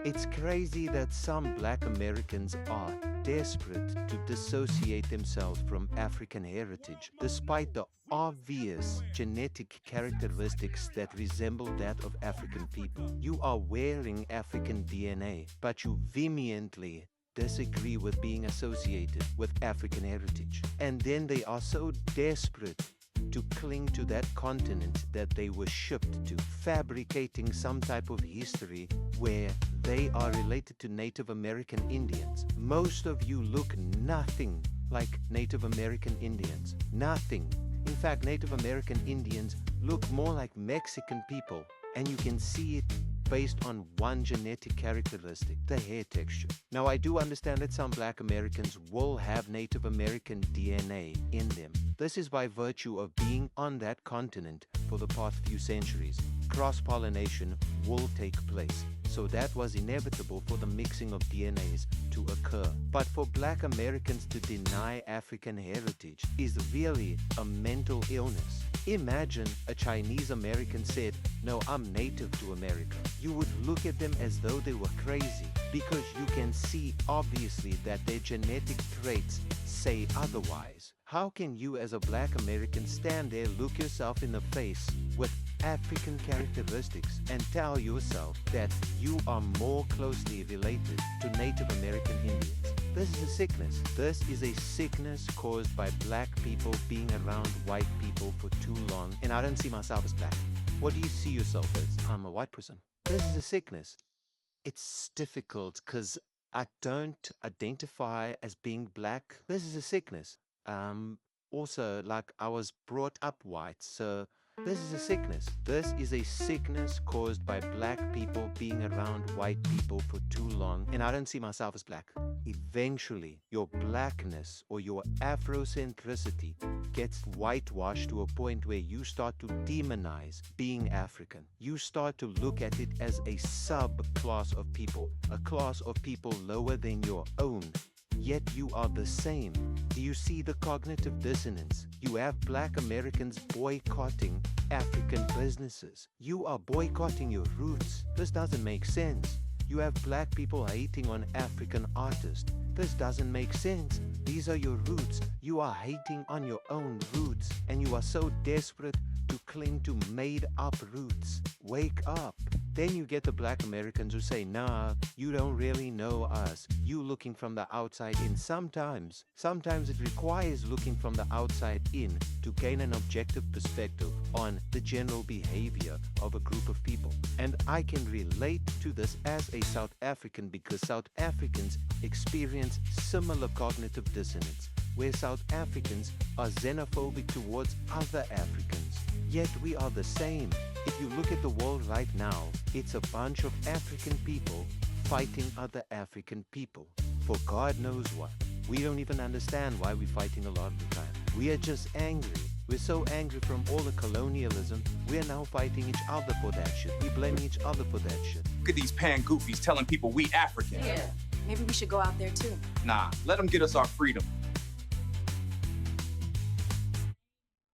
It's crazy that some black Americans are desperate to dissociate themselves from African heritage, despite the obvious genetic characteristics that resemble that of African people. You are wearing African DNA, but you vehemently disagree with being associated with African heritage. And then they are so desperate to cling to that continent that they were shipped to, fabricating some type of history where they are related to Native American Indians. Most of you look nothing like Native American Indians. Nothing. In fact, Native American Indians look more like Mexican people, and you can see it based on one genetic characteristic, the hair texture. Now, I do understand that some black Americans will have Native American DNA in them. This is by virtue of being on that continent for the past few centuries. Cross-pollination will take place, so that was inevitable for the mixing of DNAs to occur. But for black Americans to deny African heritage is really a mental illness. Imagine a Chinese American said, "No, I'm native to America." You would look at them as though they were crazy, because you can see obviously that their genetic traits say otherwise. How can you as a black American stand there, look yourself in the face with African characteristics and tell yourself that you are more closely related to Native American Indians? This is a sickness. This is a sickness caused by black people being around white people for too long. And I don't see myself as black. What do you see yourself as? I'm a white person. This is a sickness. It's difficult because I don't identify as being black. This is a sickness. Also, like, I was brought up white, so this is a sickness. This is a sickness caused by black people being around white people for too long, and I don't see myself as black. Eventually, your blackness or your Afrocentricity gets whitewashed to a point where you start to demonize being African. You start to look at it as a subclass of people, a class of people lower than your own. Yet you are the same. Do you see the cognitive dissonance? You have black Americans boycotting African businesses. You are boycotting your roots. This doesn't make sense. You have black people hating on African artists. This doesn't make sense. These are your roots. You are hating on your own roots, and you are so desperate to cling to made-up roots. Wake up. Then you get the black Americans who say, "Nah, you don't really know us. You looking from the outside in." Sometimes it requires looking from the outside in to gain an objective perspective on the general behavior of a group of people. And I can relate to this as a South African because South Africans experience similar cognitive dissonance, where South Africans are xenophobic towards other Africans. Yet we are the same. If you look at the world right now, it's a bunch of African people fighting other African people for God knows what. We don't even understand why we're fighting a lot of the time. We are just angry. We're so angry from all the colonialism, we're now fighting each other for that shit. We blame each other for that shit. Look at these pan-goofies telling people we African. Yeah, maybe we should go out there too. Nah, let them get us our freedom.